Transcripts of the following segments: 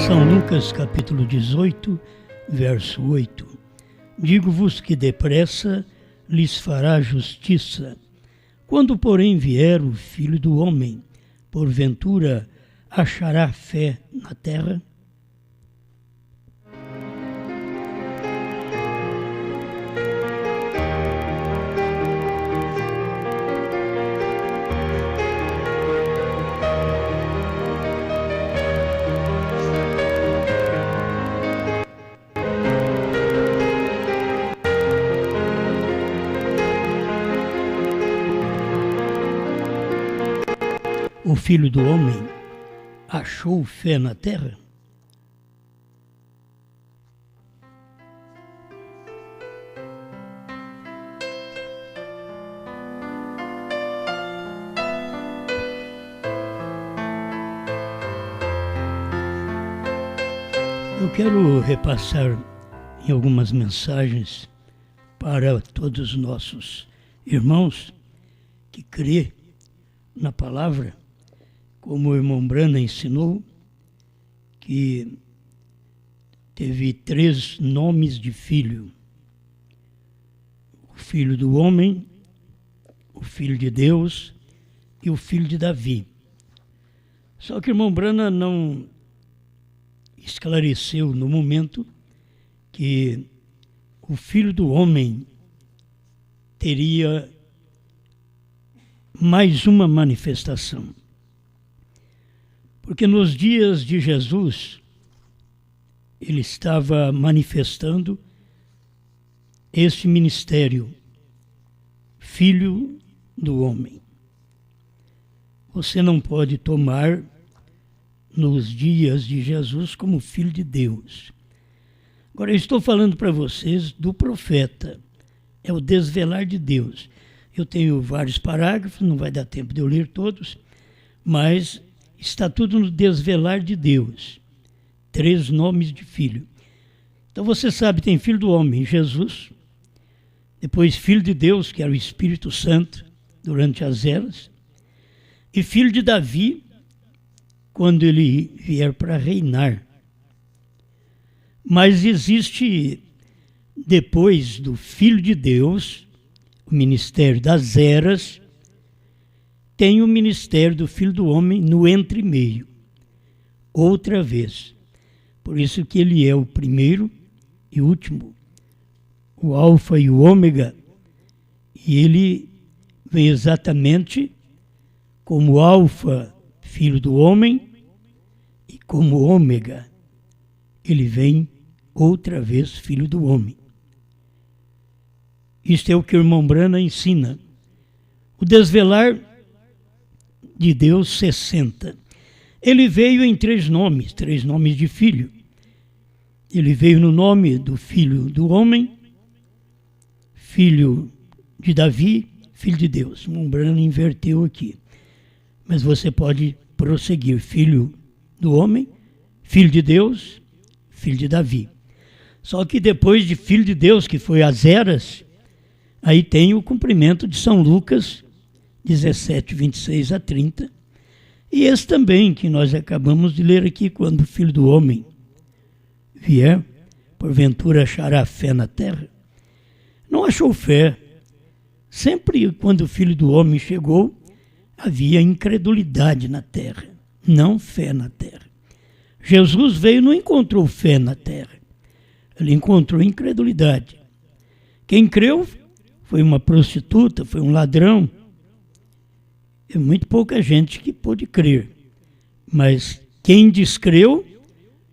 São Lucas capítulo 18, verso 8. Digo-vos que depressa lhes fará justiça. Quando, porém, vier o Filho do Homem, porventura achará fé na terra? O Filho do Homem achou fé na terra? Eu quero repassar em algumas mensagens para todos os nossos irmãos que crê na palavra, como o irmão Brana ensinou, que teve 3 nomes de filho: o Filho do Homem, o Filho de Deus e o Filho de Davi. Só que o irmão Brana não esclareceu no momento que o Filho do Homem teria mais uma manifestação. Porque nos dias de Jesus, ele estava manifestando esse ministério, Filho do Homem. Você não pode tomar nos dias de Jesus como Filho de Deus. Agora, eu estou falando para vocês do profeta, é o desvelar de Deus. Eu tenho vários parágrafos, não vai dar tempo de eu ler todos, mas está tudo no desvelar de Deus. 3 nomes de filho. Então você sabe, tem Filho do Homem, Jesus, depois Filho de Deus, que era o Espírito Santo, durante as eras, e Filho de Davi, quando ele vier para reinar. Mas existe, depois do Filho de Deus, o ministério das eras, tem o ministério do Filho do Homem no entremeio, outra vez. Por isso que ele é o primeiro e último, o alfa e o ômega, e ele vem exatamente como alfa, Filho do Homem, e como ômega, ele vem outra vez Filho do Homem. Isto é o que o irmão Brana ensina. O desvelar de Deus 60. Ele veio em 3 nomes de filho. Ele veio no nome do Filho do Homem, Filho de Davi, Filho de Deus. O irmão Brana inverteu aqui. Mas você pode prosseguir: Filho do Homem, Filho de Deus, Filho de Davi. Só que depois de Filho de Deus, que foi as eras, aí tem o cumprimento de São Lucas 17, 26 a 30. E esse também que nós acabamos de ler aqui: quando o Filho do Homem vier, porventura achará fé na terra? Não achou fé. Sempre quando o Filho do Homem chegou, havia incredulidade na terra, não fé na terra. Jesus veio e não encontrou fé na terra. Ele encontrou incredulidade. Quem creu foi uma prostituta, foi um ladrão. É muito pouca gente que pôde crer. Mas quem descreu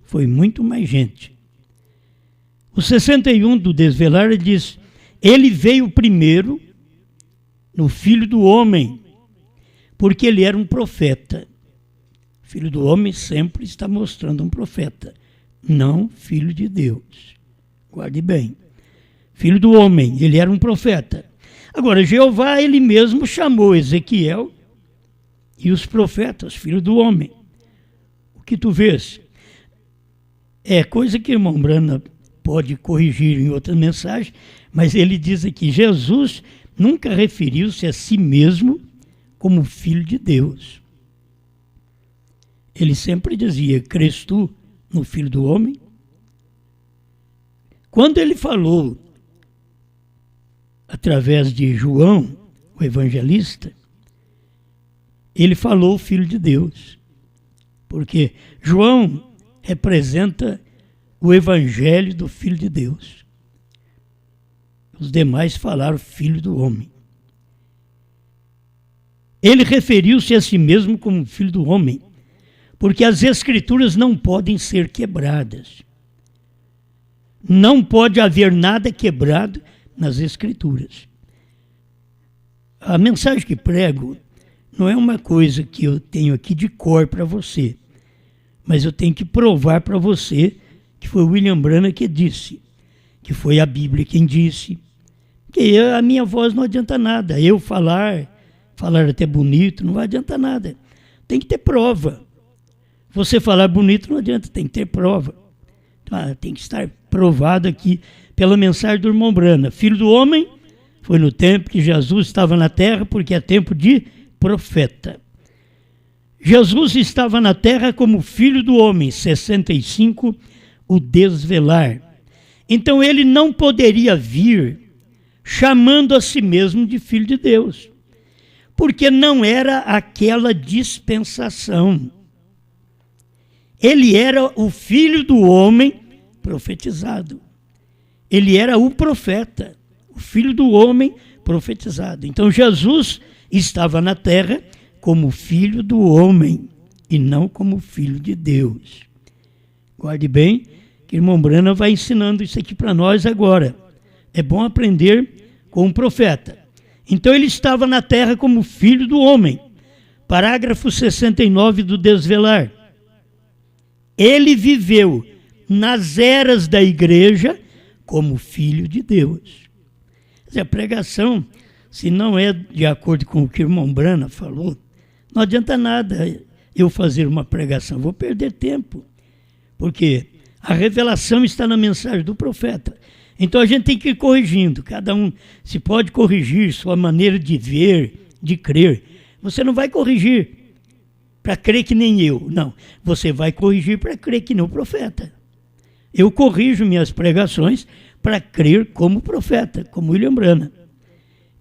foi muito mais gente. O 61 do desvelar, ele diz: ele veio primeiro no Filho do Homem, porque ele era um profeta. O Filho do Homem sempre está mostrando um profeta, não Filho de Deus. Guarde bem. Filho do Homem, ele era um profeta. Agora, Jeová, ele mesmo chamou Ezequiel e os profetas, Filho do Homem. O que tu vês? É coisa que o irmão Brana pode corrigir em outra mensagem, mas ele diz aqui: Jesus nunca referiu-se a si mesmo como Filho de Deus. Ele sempre dizia: crês tu no Filho do Homem. Quando ele falou, através de João, o evangelista, ele falou o Filho de Deus. Porque João representa o evangelho do Filho de Deus. Os demais falaram Filho do Homem. Ele referiu-se a si mesmo como Filho do Homem, porque as Escrituras não podem ser quebradas. Não pode haver nada quebrado nas Escrituras. A mensagem que prego não é uma coisa que eu tenho aqui de cor para você, mas eu tenho que provar para você que foi William Branham que disse, que foi a Bíblia quem disse, que a minha voz não adianta nada, eu falar até bonito, não vai adiantar nada. Tem que ter prova. Você falar bonito não adianta, tem que ter prova. Tem que estar provado aqui pela mensagem do irmão Branham. Filho do Homem foi no tempo que Jesus estava na terra, porque é tempo de profeta. Jesus estava na terra como Filho do Homem, 65, o desvelar. Então ele não poderia vir chamando a si mesmo de Filho de Deus, porque não era aquela dispensação. Ele era o Filho do Homem profetizado. Ele era o profeta, o Filho do Homem profetizado. Então Jesus estava na terra como Filho do Homem e não como Filho de Deus. Guarde bem que o irmão Branham vai ensinando isso aqui para nós agora. É bom aprender com um profeta. Então ele estava na terra como Filho do Homem. Parágrafo 69 do Desvelar. Ele viveu nas eras da igreja como Filho de Deus. A pregação, se não é de acordo com o que o irmão Branham falou, não adianta nada eu fazer uma pregação, vou perder tempo. Porque a revelação está na mensagem do profeta. Então a gente tem que ir corrigindo, cada um se pode corrigir sua maneira de ver, de crer. Você não vai corrigir para crer que nem eu, não. Você vai corrigir para crer que nem o profeta. Eu corrijo minhas pregações para crer como profeta, como William Branham.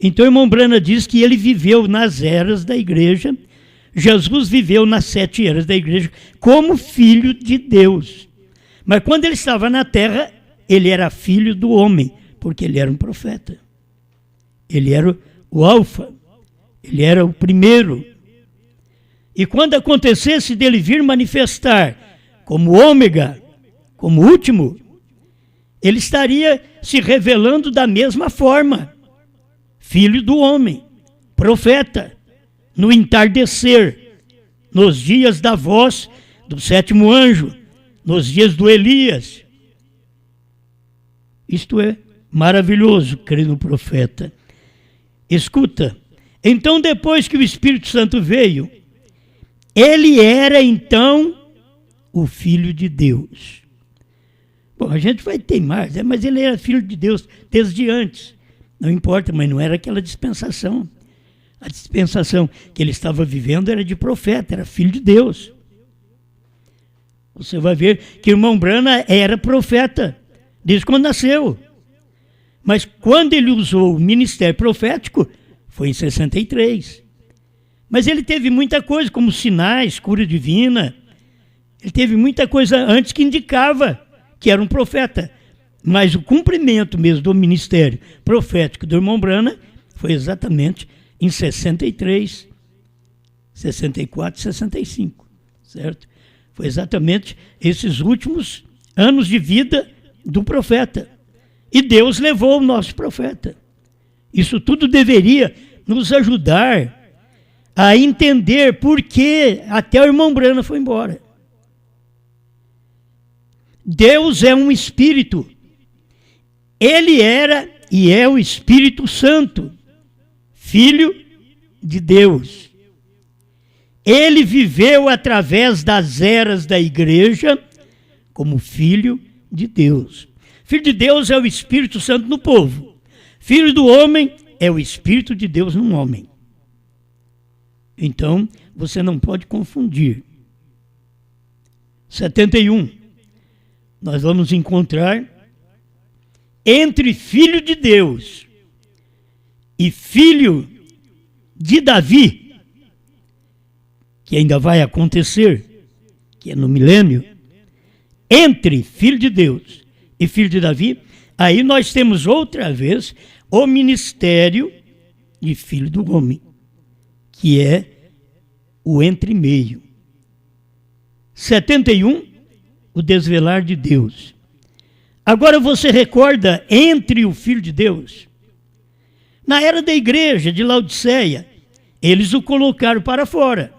Então o irmão Branham diz que ele viveu nas eras da igreja, Jesus viveu nas 7 eras da igreja como Filho de Deus. Mas quando ele estava na terra, ele era filho do homem, porque ele era um profeta. Ele era o alfa, ele era o primeiro. E quando acontecesse dele vir manifestar como ômega, como último, ele estaria se revelando da mesma forma. Filho do homem, profeta, no entardecer, nos dias da voz do 7º anjo, nos dias do Elias. Isto é maravilhoso, querido profeta. Escuta, então depois que o Espírito Santo veio, ele era então o Filho de Deus. Bom, a gente vai teimar, mas ele era Filho de Deus desde antes. Não importa, mas não era aquela dispensação. A dispensação que ele estava vivendo era de profeta, era Filho de Deus. Você vai ver que o irmão Branham era profeta desde quando nasceu. Mas quando ele usou o ministério profético, foi em 63. Mas ele teve muita coisa, como sinais, cura divina. Ele teve muita coisa antes que indicava que era um profeta. Mas o cumprimento mesmo do ministério profético do irmão Branham foi exatamente em 63, 64, 65, certo? Foi exatamente esses últimos anos de vida do profeta. E Deus levou o nosso profeta. Isso tudo deveria nos ajudar a entender por que até o irmão Branham foi embora. Deus é um Espírito. Ele era e é o Espírito Santo, Filho de Deus. Ele viveu através das eras da igreja como Filho de Deus. Filho de Deus é o Espírito Santo no povo. Filho do homem é o Espírito de Deus num homem. Então, você não pode confundir. 71. nós vamos encontrar entre filho de Deus e filho de Davi, que ainda vai acontecer, que é no milênio, entre filho de Deus e filho de Davi, aí nós temos outra vez o ministério de filho do homem, que é o entre-meio. 71, o desvelar de Deus. Agora você recorda entre o filho de Deus? Na era da igreja de Laodiceia, eles o colocaram para fora.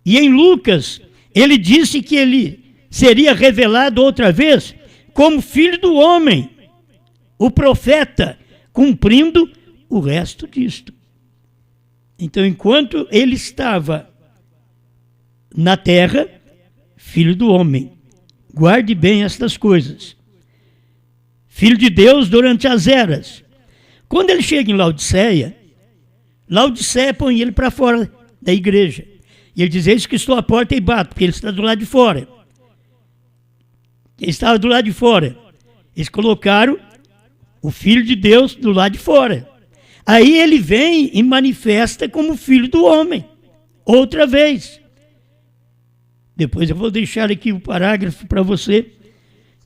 E em Lucas, ele disse que ele seria revelado outra vez como filho do homem, o profeta, cumprindo o resto disto. Então, enquanto ele estava na terra, filho do homem, guarde bem estas coisas. Filho de Deus durante as eras. Quando ele chega em Laodiceia, Laodiceia põe ele para fora da igreja. E ele diz: eis que estou à porta e bato, porque ele está do lado de fora. Ele estava do lado de fora. Eles colocaram o Filho de Deus do lado de fora. Aí ele vem e manifesta como filho do homem, outra vez. Depois eu vou deixar aqui o parágrafo para você.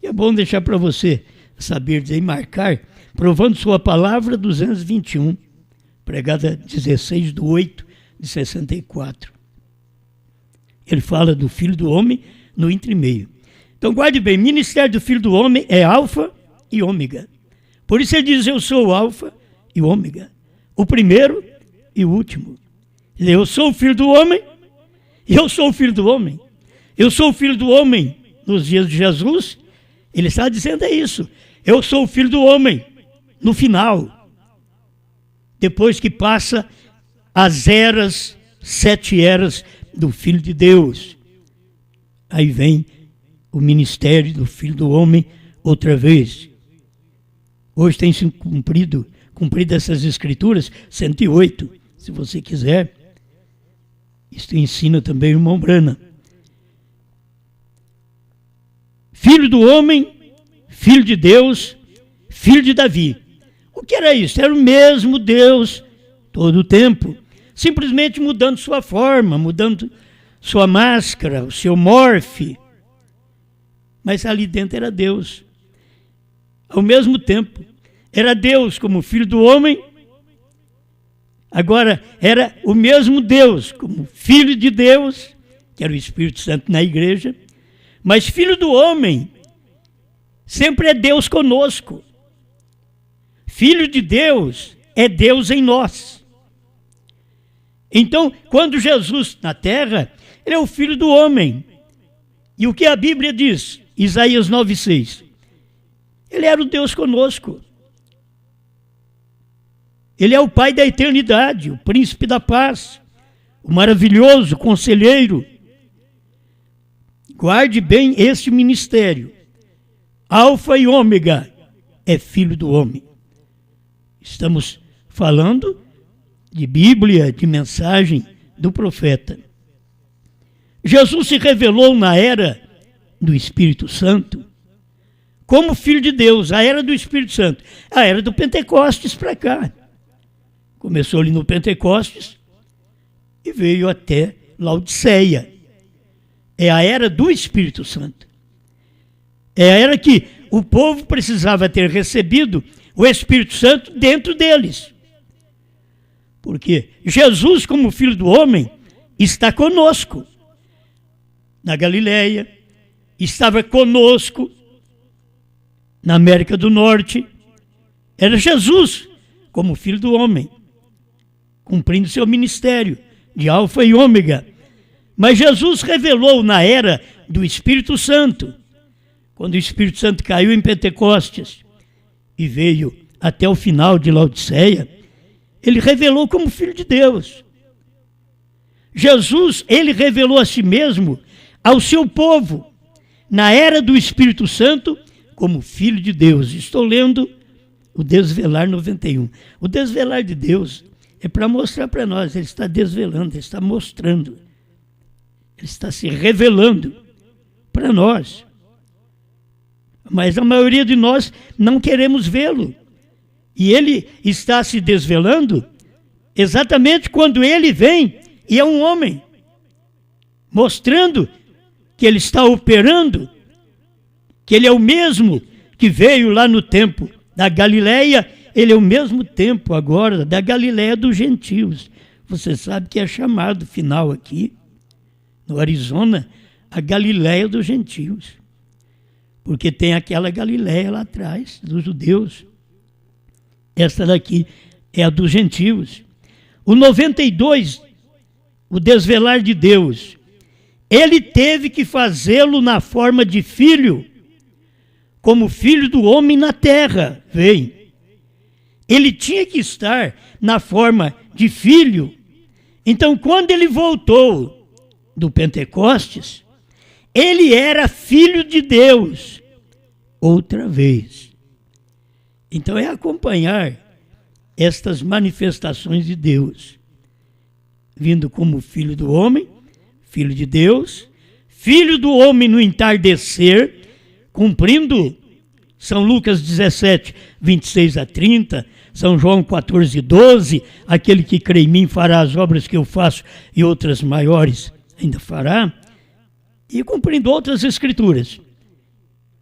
É bom deixar para você saber e marcar. Provando sua palavra, 221, pregada 16/8/64. Ele fala do Filho do Homem no entre-meio. Então guarde bem, ministério do Filho do Homem é alfa e ômega. Por isso ele diz: eu sou o alfa e o ômega, o primeiro e o último. Eu sou o Filho do Homem, eu sou o Filho do Homem. Eu sou o Filho do Homem nos dias de Jesus. Ele está dizendo isso. Eu sou o Filho do Homem no final. Depois que passa as eras, 7 eras do Filho de Deus. Aí vem o ministério do Filho do Homem outra vez. Hoje tem se cumprido essas escrituras, 108, se você quiser. Isso ensina também o irmão Brana. Filho do homem, filho de Deus, filho de Davi. O que era isso? Era o mesmo Deus todo o tempo, simplesmente mudando sua forma, mudando sua máscara, o seu morfe. Mas ali dentro era Deus. Ao mesmo tempo, era Deus como filho do homem, agora era o mesmo Deus como filho de Deus, que era o Espírito Santo na igreja, mas filho do homem sempre é Deus conosco. Filho de Deus é Deus em nós. Então, quando Jesus na terra, ele é o filho do homem. E o que a Bíblia diz? Isaías 9:6. Ele era o Deus conosco. Ele é o Pai da eternidade, o príncipe da paz, o maravilhoso conselheiro. Guarde bem este ministério. Alfa e ômega é filho do homem. Estamos falando de Bíblia, de mensagem do profeta. Jesus se revelou na era do Espírito Santo como filho de Deus, a era do Espírito Santo, a era do Pentecostes para cá. Começou ali no Pentecostes e veio até Laodiceia. É a era do Espírito Santo. É a era que o povo precisava ter recebido o Espírito Santo dentro deles. Porque Jesus, como filho do homem, está conosco. Na Galileia, estava conosco na América do Norte. Era Jesus, como filho do homem, cumprindo seu ministério de alfa e ômega. Mas Jesus revelou na era do Espírito Santo, quando o Espírito Santo caiu em Pentecostes e veio até o final de Laodiceia, ele revelou como filho de Deus. Jesus, ele revelou a si mesmo ao seu povo, na era do Espírito Santo, como filho de Deus. Estou lendo o Desvelar 91. O Desvelar de Deus é para mostrar para nós, ele está desvelando, ele está mostrando, ele está se revelando para nós. Mas a maioria de nós não queremos vê-lo. E ele está se desvelando exatamente quando ele vem e é um homem, mostrando que ele está operando, que ele é o mesmo que veio lá no tempo da Galileia, ele é o mesmo tempo agora da Galileia dos gentios. Você sabe que é chamado final aqui, no Arizona, a Galileia dos gentios. Porque tem aquela Galileia lá atrás, dos judeus. Esta daqui é a dos gentios. O 92, o desvelar de Deus, ele teve que fazê-lo na forma de filho, como filho do homem na terra, vem. Ele tinha que estar na forma de filho. Então, quando ele voltou do Pentecostes, ele era filho de Deus, outra vez. Então é acompanhar estas manifestações de Deus, vindo como filho do homem, filho de Deus, filho do homem no entardecer, cumprindo São Lucas 17, 26 a 30, São João 14, 12, aquele que crê em mim fará as obras que eu faço e outras maiores ainda fará, e cumprindo outras escrituras,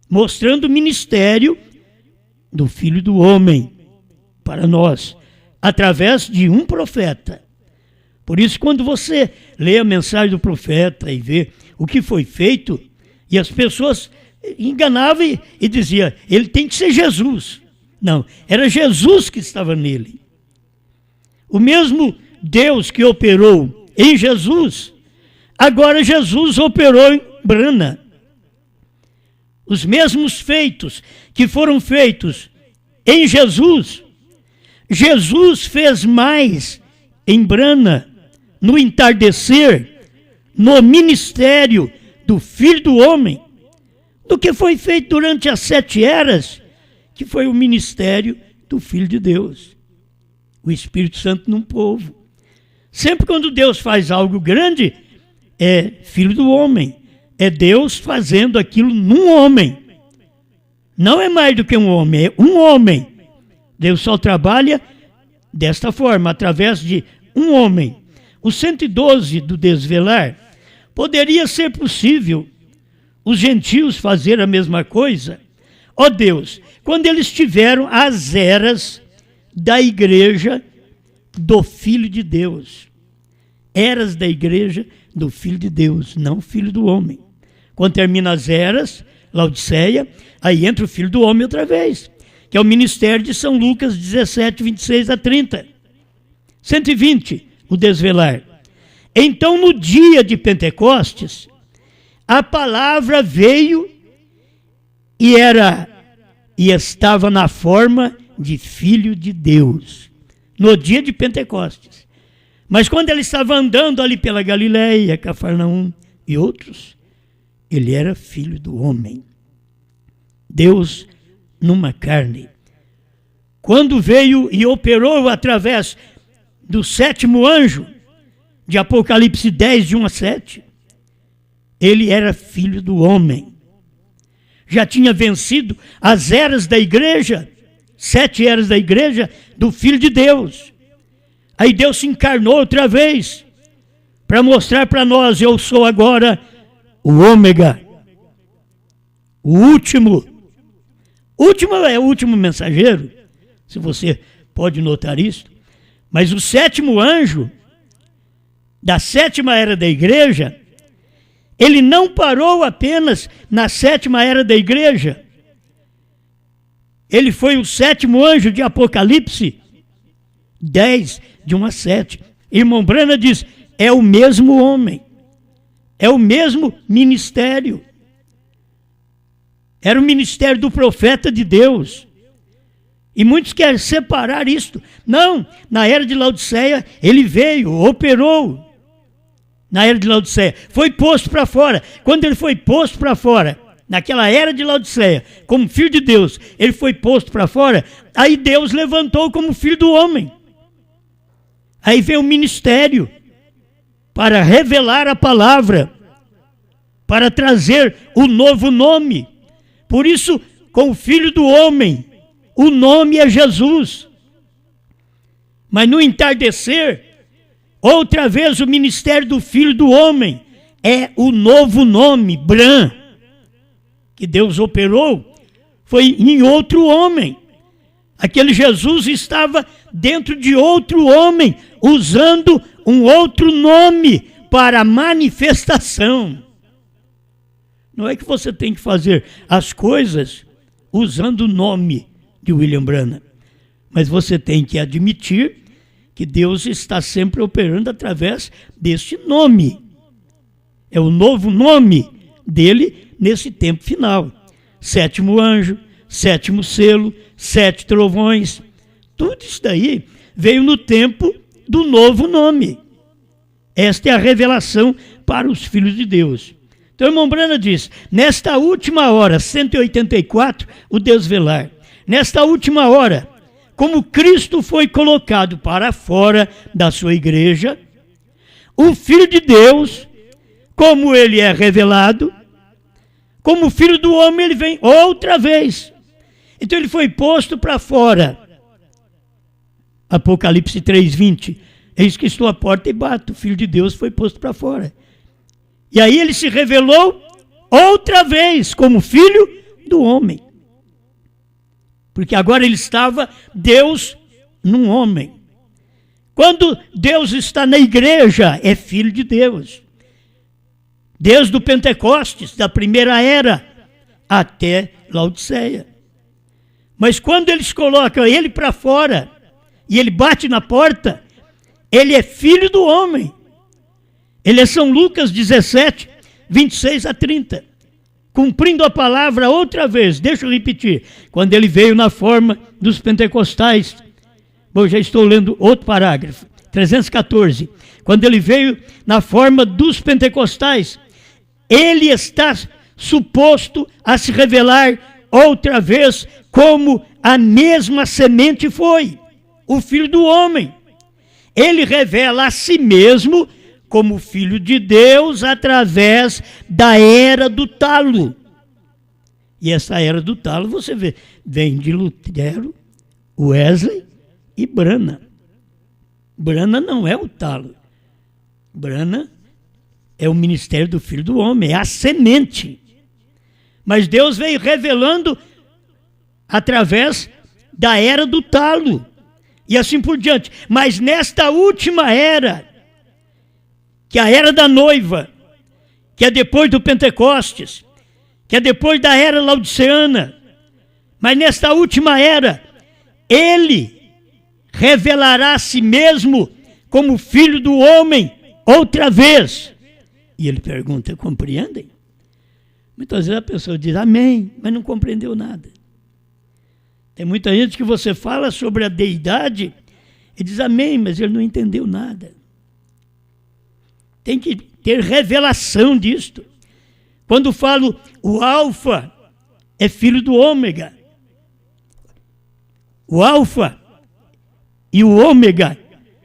mostrando o ministério do Filho do Homem para nós, através de um profeta. Por isso, quando você lê a mensagem do profeta e vê o que foi feito, e as pessoas enganavam e diziam, ele tem que ser Jesus. Não, era Jesus que estava nele. O mesmo Deus que operou em Jesus, agora Jesus operou em Brana. Os mesmos feitos que foram feitos em Jesus, Jesus fez mais em Brana, no entardecer, no ministério do Filho do Homem, do que foi feito durante as 7 eras, que foi o ministério do Filho de Deus, o Espírito Santo num povo. Sempre quando Deus faz algo grande, é Filho do Homem, é Deus fazendo aquilo num homem. Não é mais do que um homem, é um homem. Deus só trabalha desta forma, através de um homem. O 112 do desvelar, poderia ser possível os gentios fazer a mesma coisa? Ó Deus, quando eles tiveram as eras da igreja do Filho de Deus. Eras da igreja do Filho de Deus, não Filho do Homem. Quando termina as eras, Laodiceia, aí entra o Filho do Homem outra vez, que é o ministério de São Lucas 17, 26 a 30. 120, o desvelar. Então, no dia de Pentecostes, a palavra veio e estava na forma de Filho de Deus, no dia de Pentecostes. Mas quando ele estava andando ali pela Galileia, Cafarnaum e outros, ele era Filho do Homem. Deus numa carne. Quando veio e operou através do 7º anjo, de Apocalipse 10, de 1 a 7, ele era Filho do Homem. Já tinha vencido as eras da igreja, 7 eras da igreja, do Filho de Deus. Aí Deus se encarnou outra vez, para mostrar para nós, eu sou agora o ômega, o último. Último é o último mensageiro, se você pode notar isso. Mas o 7º anjo, da 7ª era da igreja, ele não parou apenas na 7ª era da igreja. Ele foi o 7º anjo de Apocalipse 10, de 1 a 7. Irmão Brana diz, é o mesmo homem, é o mesmo ministério. Era o ministério do profeta de Deus. E muitos querem separar isto. Não, na era de Laodiceia, ele veio, operou. Na era de Laodiceia, foi posto para fora. Quando ele foi posto para fora, naquela era de Laodiceia, como filho de Deus, ele foi posto para fora, aí Deus levantou como filho do homem. Aí veio o ministério para revelar a palavra, para trazer o novo nome. Por isso, com o Filho do Homem, o nome é Jesus. Mas no entardecer, outra vez o ministério do Filho do Homem é o novo nome, Bran, que Deus operou, foi em outro homem. Aquele Jesus estava dentro de outro homem, usando um outro nome para manifestação. Não é que você tem que fazer as coisas usando o nome de William Branham, mas você tem que admitir que Deus está sempre operando através deste nome. É o novo nome dele nesse tempo final. 7º anjo, 7º selo, 7 trovões. Tudo isso daí veio no tempo do novo nome. Esta é a revelação para os filhos de Deus. Então, o irmão Branham diz, nesta última hora, 184, o desvelar. Nesta última hora, como Cristo foi colocado para fora da sua igreja, o Filho de Deus, como ele é revelado, como Filho do Homem, ele vem outra vez. Então ele foi posto para fora. Apocalipse 3:20. Eis que estou à porta e bato. O Filho de Deus foi posto para fora. E aí ele se revelou outra vez como Filho do Homem. Porque agora ele estava Deus num homem. Quando Deus está na igreja, é Filho de Deus. Desde o Pentecostes, da primeira era, até Laodiceia. Mas quando eles colocam ele para fora, e ele bate na porta, ele é Filho do Homem. Ele é São Lucas 17, 26 a 30. Cumprindo a palavra outra vez, deixa eu repetir. Quando ele veio na forma dos pentecostais, bom, já estou lendo outro parágrafo, 314. Quando ele veio na forma dos pentecostais, ele está suposto a se revelar outra vez como a mesma semente foi, o Filho do Homem. Ele revela a si mesmo como Filho de Deus através da era do talo. E essa era do talo, você vê, vem de Lutero, Wesley e Branham. Branham não é o talo. Branham é o ministério do Filho do Homem, é a semente. Mas Deus veio revelando através da era do talo. E assim por diante. Mas nesta última era, que é a era da noiva, que é depois do Pentecostes, que é depois da era laodiceana, mas nesta última era, ele revelará a si mesmo como Filho do Homem outra vez. E ele pergunta, compreendem? Muitas vezes a pessoa diz amém, mas não compreendeu nada. Tem muita gente que você fala sobre a deidade e diz amém, mas ele não entendeu nada. Tem que ter revelação disto. Quando falo o alfa é filho do ômega. O alfa e o ômega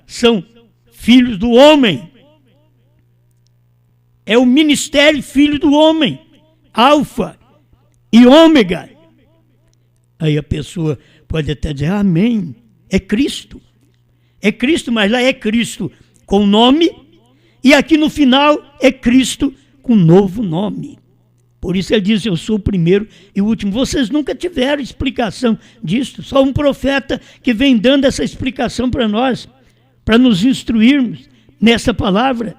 são filhos do homem. É o ministério filho do homem. Alfa e ômega. Aí a pessoa pode até dizer, amém, é Cristo. É Cristo, mas lá é Cristo com nome, e aqui no final é Cristo com novo nome. Por isso ele diz, eu sou o primeiro e o último. Vocês nunca tiveram explicação disso, só um profeta que vem dando essa explicação para nós, para nos instruirmos nessa palavra.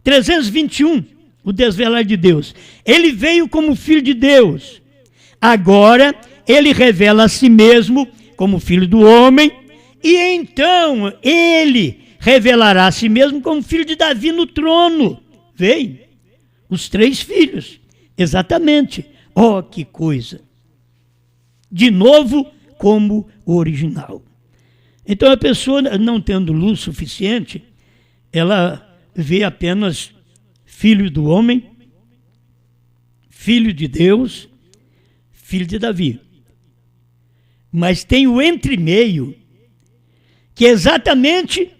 321, o desvelar de Deus. Ele veio como Filho de Deus. Agora ele revela a si mesmo como Filho do Homem, e então ele revelará a si mesmo como filho de Davi no trono. Vem, os 3 filhos, exatamente. Oh, que coisa! De novo, como o original. Então a pessoa, não tendo luz suficiente, ela vê apenas Filho do Homem, Filho de Deus, Filho de Davi. Mas tem o entremeio, que é exatamente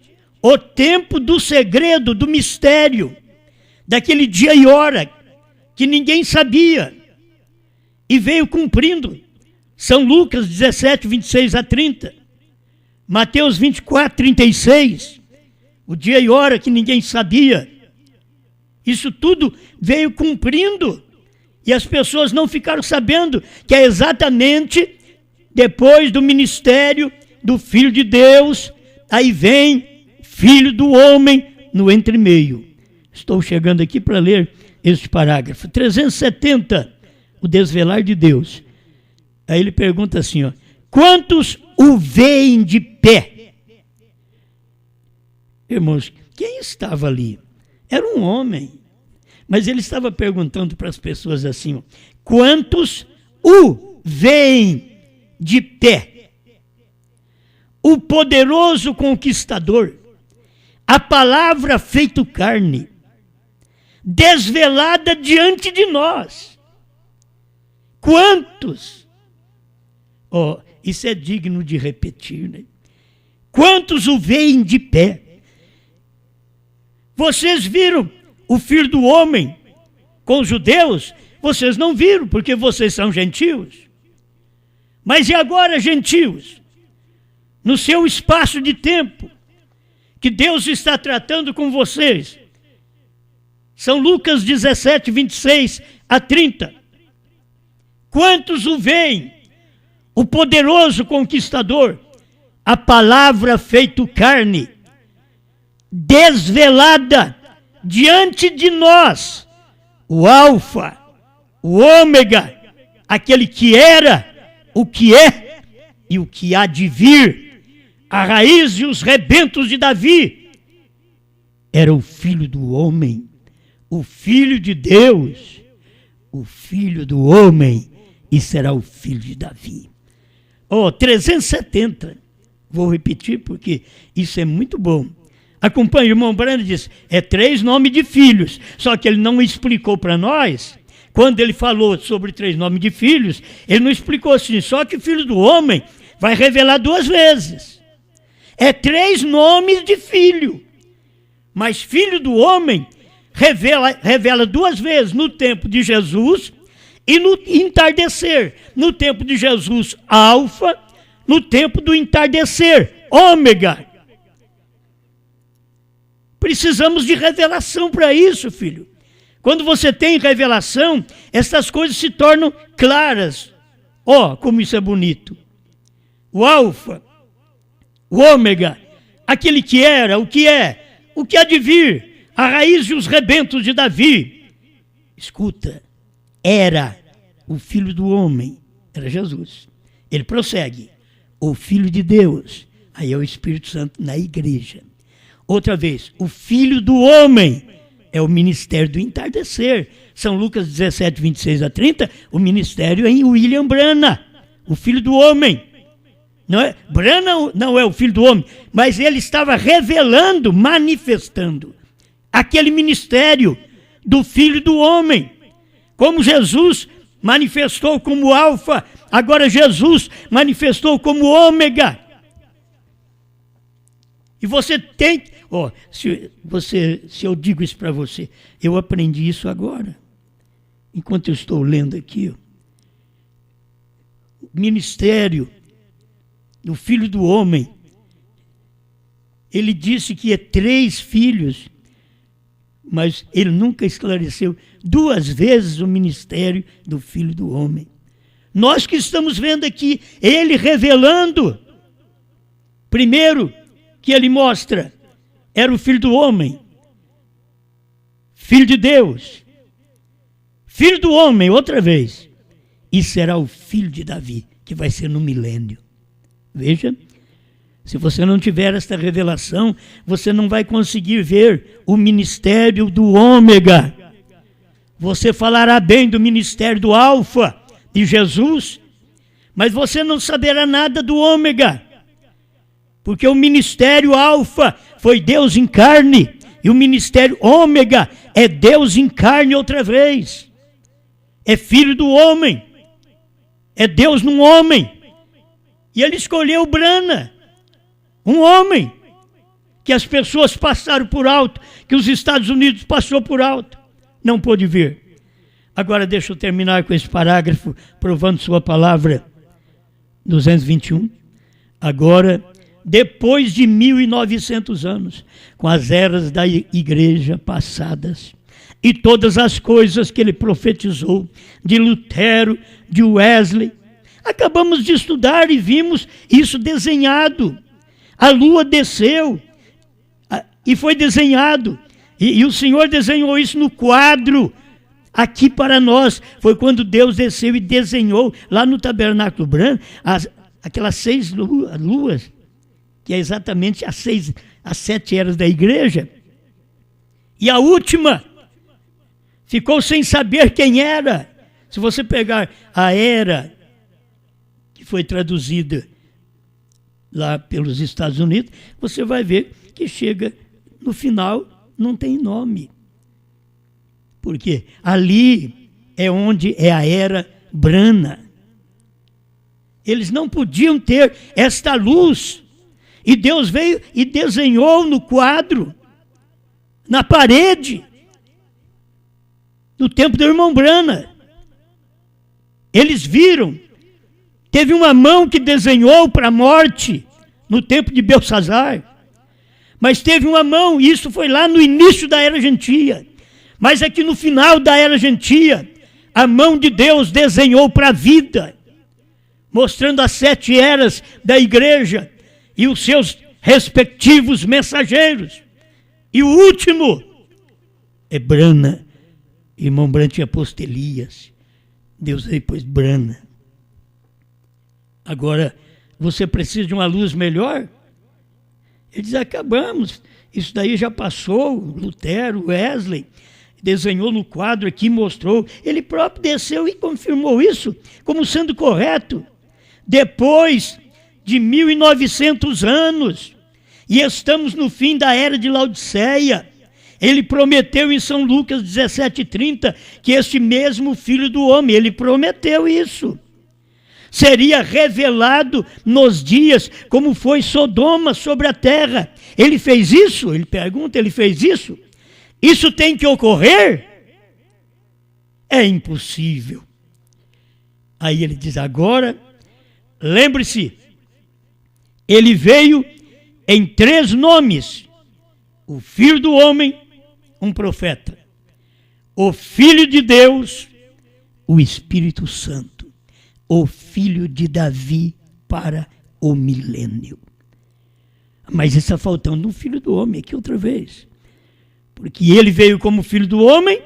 o tempo do segredo, do mistério, daquele dia e hora, que ninguém sabia e veio cumprindo. São Lucas 17, 26 a 30. Mateus 24, 36. O dia e hora que ninguém sabia. Isso tudo veio cumprindo. E as pessoas não ficaram sabendo que é exatamente depois do ministério do Filho de Deus, aí vem Filho do Homem no entremeio. Estou chegando aqui para ler este parágrafo. 370, o desvelar de Deus. Aí ele pergunta assim, ó, quantos o veem de pé? Irmãos, quem estava ali? Era um homem. Mas ele estava perguntando para as pessoas assim, ó, quantos o veem de pé? O poderoso conquistador, a palavra feito carne, desvelada diante de nós. Quantos? Oh, isso é digno de repetir, né? Quantos o veem de pé? Vocês viram o Filho do Homem com os judeus? Vocês não viram, porque vocês são gentios. Mas e agora, gentios? No seu espaço de tempo, que Deus está tratando com vocês. São Lucas 17, 26 a 30. Quantos o veem? O poderoso conquistador, a palavra feito carne, desvelada diante de nós, o Alfa, o Ômega, aquele que era, o que é e o que há de vir, a raiz e os rebentos de Davi, era o Filho do Homem, o Filho de Deus, o Filho do Homem, e será o Filho de Davi. 370, vou repetir porque isso é muito bom. Acompanhe, o irmão Brando diz, é 3 nomes de filhos, só que ele não explicou para nós, quando ele falou sobre 3 nomes de filhos, ele não explicou assim, só que o Filho do Homem vai revelar 2 vezes. É 3 nomes de filho, mas Filho do Homem revela 2 vezes, no tempo de Jesus e no entardecer. No tempo de Jesus, Alfa, no tempo do entardecer, Ômega. Precisamos de revelação para isso, filho. Quando você tem revelação, essas coisas se tornam claras. Como isso é bonito. O Alfa, o Ômega, aquele que era, o que é, o que há de vir, a raiz e os rebentos de Davi. Escuta, era o Filho do Homem, era Jesus. Ele prossegue, o Filho de Deus, aí é o Espírito Santo na igreja. Outra vez, o Filho do Homem é o ministério do entardecer. São Lucas 17, 26 a 30, o ministério em William Branham, o Filho do Homem. Não é? Branham não é o Filho do Homem, mas ele estava revelando, manifestando aquele ministério do Filho do Homem. Como Jesus manifestou como Alfa, agora Jesus manifestou como Ômega. E você tem... se eu digo isso para você, eu aprendi isso agora, enquanto eu estou lendo aqui. O ministério do Filho do Homem, ele disse que é 3 filhos, mas ele nunca esclareceu 2 vezes o ministério do Filho do Homem. Nós que estamos vendo aqui, ele revelando, primeiro, que ele mostra, era o Filho do Homem, Filho de Deus, Filho do Homem, outra vez, e será o Filho de Davi, que vai ser no milênio. Veja, se você não tiver esta revelação, você não vai conseguir ver o ministério do Ômega. Você falará bem do ministério do Alfa, de Jesus, mas você não saberá nada do Ômega. Porque o ministério Alfa foi Deus em carne, e o ministério Ômega é Deus em carne outra vez. É Filho do Homem, é Deus num homem. E ele escolheu Branham, um homem, que as pessoas passaram por alto, que os Estados Unidos passou por alto, não pôde ver. Agora deixa eu terminar com esse parágrafo, provando sua palavra, 221. Agora, depois de 1900 anos, com as eras da igreja passadas, e todas as coisas que ele profetizou, de Lutero, de Wesley, acabamos de estudar e vimos isso desenhado. A lua desceu e foi desenhado, e o Senhor desenhou isso no quadro, aqui para nós. Foi quando Deus desceu e desenhou, lá no tabernáculo branco, aquelas 6 luas, que é exatamente as 7 eras da igreja. E a última ficou sem saber quem era. Se você pegar a era que foi traduzida lá pelos Estados Unidos, você vai ver que chega no final, não tem nome. Porque ali é onde é a era Brana. Eles não podiam ter esta luz. E Deus veio e desenhou no quadro, na parede, no tempo do irmão Brana. Eles viram. Teve uma mão que desenhou para a morte, no tempo de Belsazar. Mas teve uma mão, e isso foi lá no início da Era Gentia. Mas aqui no final da Era Gentia, a mão de Deus desenhou para a vida, mostrando as 7 eras da igreja e os seus respectivos mensageiros. E o último é Brana. Irmão Brana tinha posto Elias. Deus veio pôs Brana. Agora, você precisa de uma luz melhor? Ele diz, acabamos. Isso daí já passou. Lutero, Wesley, desenhou no quadro aqui, mostrou. Ele próprio desceu e confirmou isso como sendo correto. Depois de 1900 anos, e estamos no fim da era de Laodiceia, ele prometeu em São Lucas 17:30 que este mesmo Filho do Homem, ele prometeu isso, seria revelado nos dias como foi Sodoma sobre a terra. Ele fez isso? Ele pergunta, ele fez isso? Isso tem que ocorrer? É impossível. Aí ele diz, agora, lembre-se, ele veio em 3 nomes: o Filho do Homem, um profeta; o Filho de Deus, o Espírito Santo; o Filho de Davi para o milênio. Mas está faltando um Filho do Homem aqui outra vez. Porque ele veio como Filho do Homem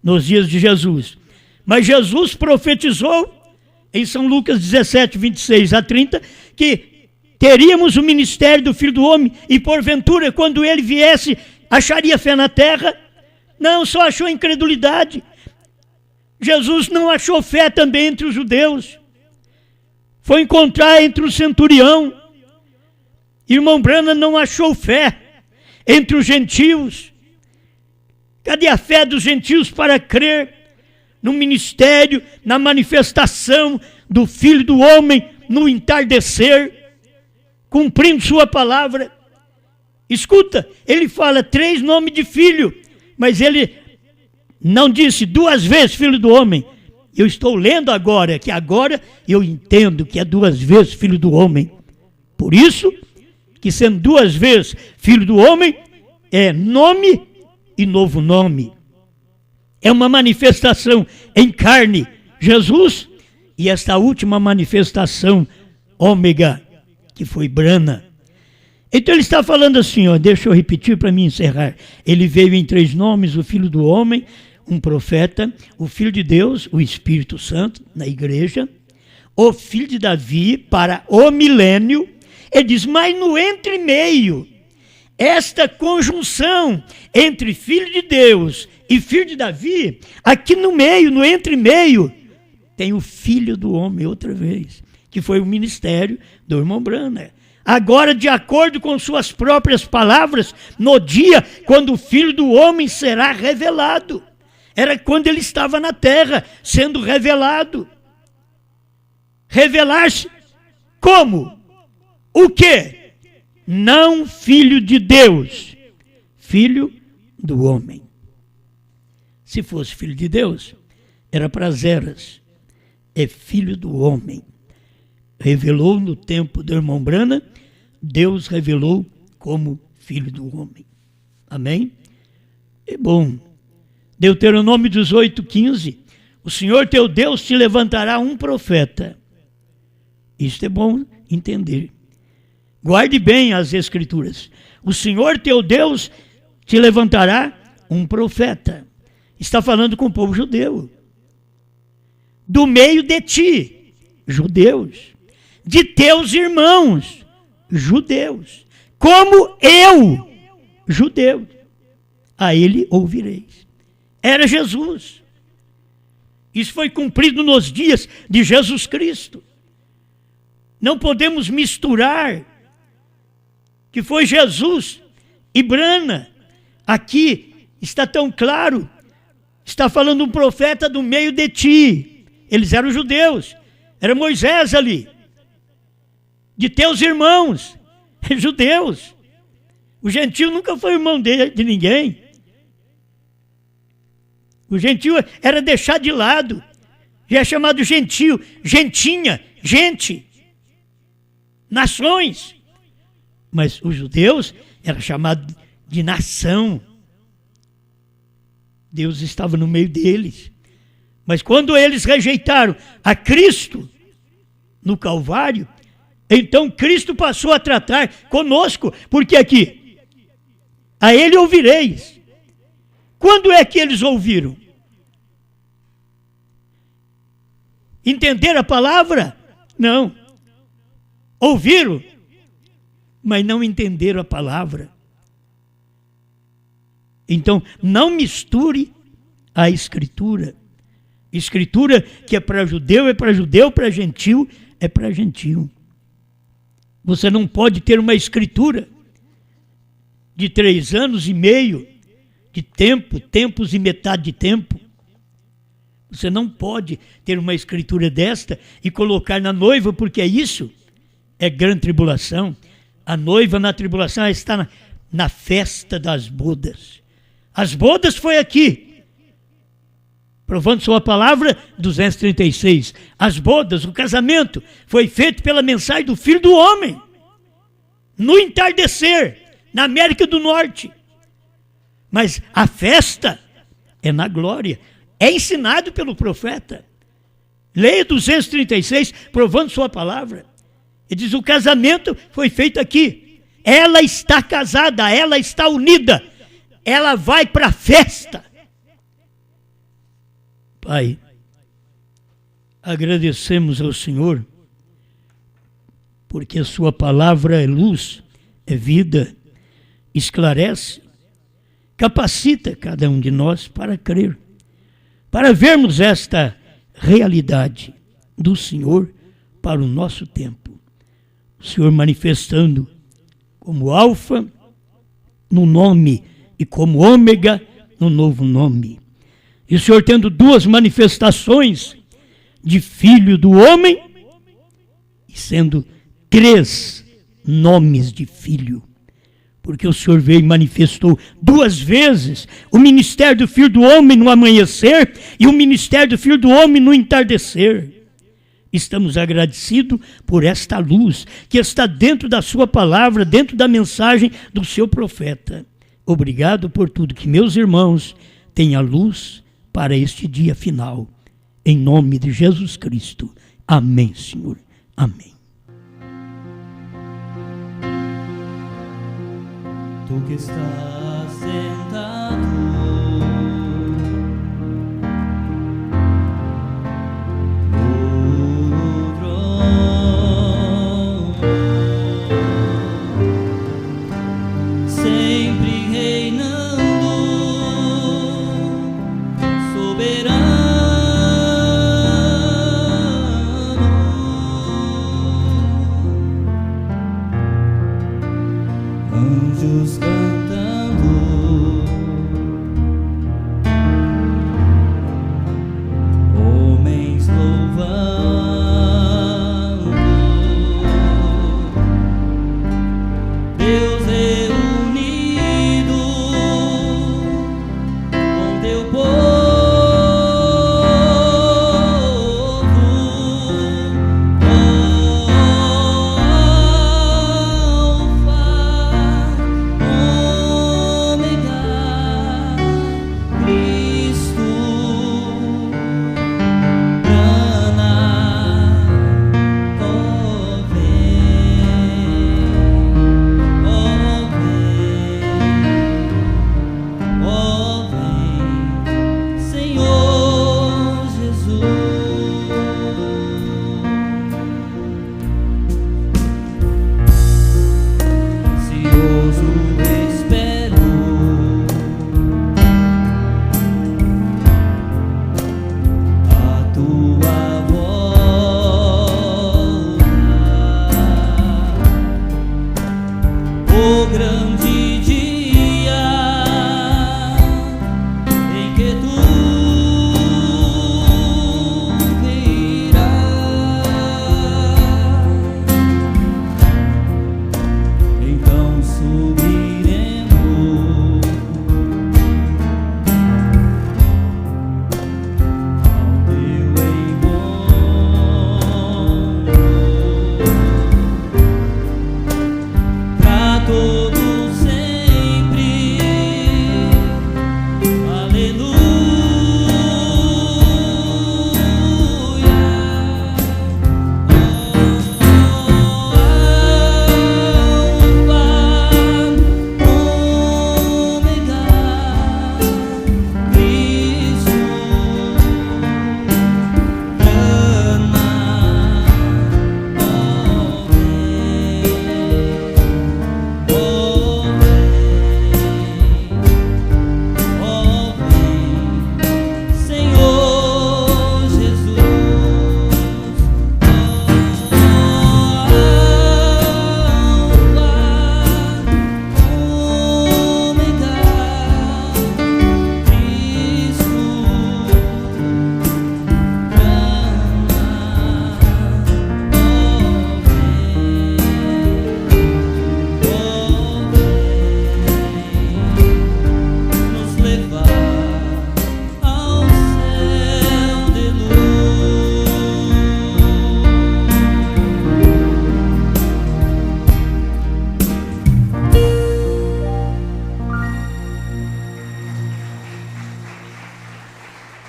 nos dias de Jesus. Mas Jesus profetizou em São Lucas 17:26-30, que teríamos o ministério do Filho do Homem, e porventura, quando ele viesse, acharia fé na terra? Não, só achou incredulidade. Jesus não achou fé também entre os judeus. Foi encontrar entre o centurião. Irmão Brana não achou fé entre os gentios. Cadê a fé dos gentios para crer no ministério, na manifestação do Filho do Homem no entardecer, cumprindo sua palavra? Escuta, ele fala 3 nomes de filho, mas ele não disse 2 vezes Filho do Homem. Eu estou lendo agora, que agora eu entendo que é 2 vezes Filho do Homem. Por isso, que sendo 2 vezes Filho do Homem, é nome e novo nome. É uma manifestação em carne, Jesus, e esta última manifestação, ômega, que foi Brana. Então ele está falando assim, ó, deixa eu repetir para mim encerrar. Ele veio em 3 nomes: o Filho do Homem, um profeta; o Filho de Deus, o Espírito Santo, na igreja; o Filho de Davi para o milênio. Ele diz, mas no entremeio, esta conjunção entre Filho de Deus e Filho de Davi, aqui no meio, no entremeio, tem o Filho do Homem outra vez, que foi o ministério do irmão Brana. Agora, de acordo com suas próprias palavras, no dia quando o Filho do Homem será revelado. Era quando ele estava na terra, sendo revelado. Revelar-se como? O quê? Não filho de Deus, filho do homem. Se fosse filho de Deus, era para as eras. É filho do homem. Revelou no tempo do irmão Brana, Deus revelou como filho do homem. Amém? É bom. Deuteronômio 18:15. O Senhor teu Deus te levantará um profeta. Isto é bom entender. Guarde bem as Escrituras. O Senhor teu Deus te levantará um profeta. Está falando com o povo judeu. Do meio de ti, judeus. De teus irmãos, judeus. Como eu, judeu. A ele ouvireis. Era Jesus. Isso foi cumprido nos dias de Jesus Cristo. Não podemos misturar que foi Jesus e Brana. Aqui está tão claro. Está falando um profeta do meio de ti. Eles eram judeus. Era Moisés ali. De teus irmãos, judeus. O gentio nunca foi irmão de ninguém. O gentio era deixado de lado. Já é chamado gentio, gentinha, gente, nações. Mas os judeus era chamado de nação. Deus estava no meio deles. Mas quando eles rejeitaram a Cristo no Calvário, então Cristo passou a tratar conosco, porque aqui, a ele ouvireis. Quando é que eles ouviram? Entenderam a palavra? Não. Ouviram, mas não entenderam a palavra. Então, não misture a Escritura. Escritura que é para judeu, para gentil, é para gentil. Você não pode ter uma escritura de 3 anos e meio de tempo, tempos e metade de tempo. Você não pode ter uma escritura desta e colocar na noiva, porque isso é grande tribulação. A noiva na tribulação está na festa das bodas. As bodas foi aqui. Provando sua palavra, 236. As bodas, o casamento, foi feito pela mensagem do Filho do Homem. No entardecer, na América do Norte. Mas a festa é na glória. É ensinado pelo profeta. Leia 236, provando sua palavra. Ele diz, o casamento foi feito aqui. Ela está casada, ela está unida. Ela vai para a festa. Pai, agradecemos ao Senhor, porque a sua palavra é luz, é vida, esclarece, capacita cada um de nós para crer, para vermos esta realidade do Senhor para o nosso tempo. O Senhor manifestando como Alfa no nome e como Ômega no novo nome. E o Senhor tendo 2 manifestações de Filho do Homem e sendo 3 nomes de Filho. Porque o Senhor veio e manifestou 2 vezes o ministério do Filho do Homem no amanhecer e o ministério do Filho do Homem no entardecer. Estamos agradecidos por esta luz que está dentro da sua palavra, dentro da mensagem do seu profeta. Obrigado por tudo, que meus irmãos tenham luz para este dia final. Em nome de Jesus Cristo. Amém, Senhor. Amém. Tu que estás sentado no trono, sempre reinando, soberano, anjos cantando, homens louvando, Deus reunido com teu povo. o grande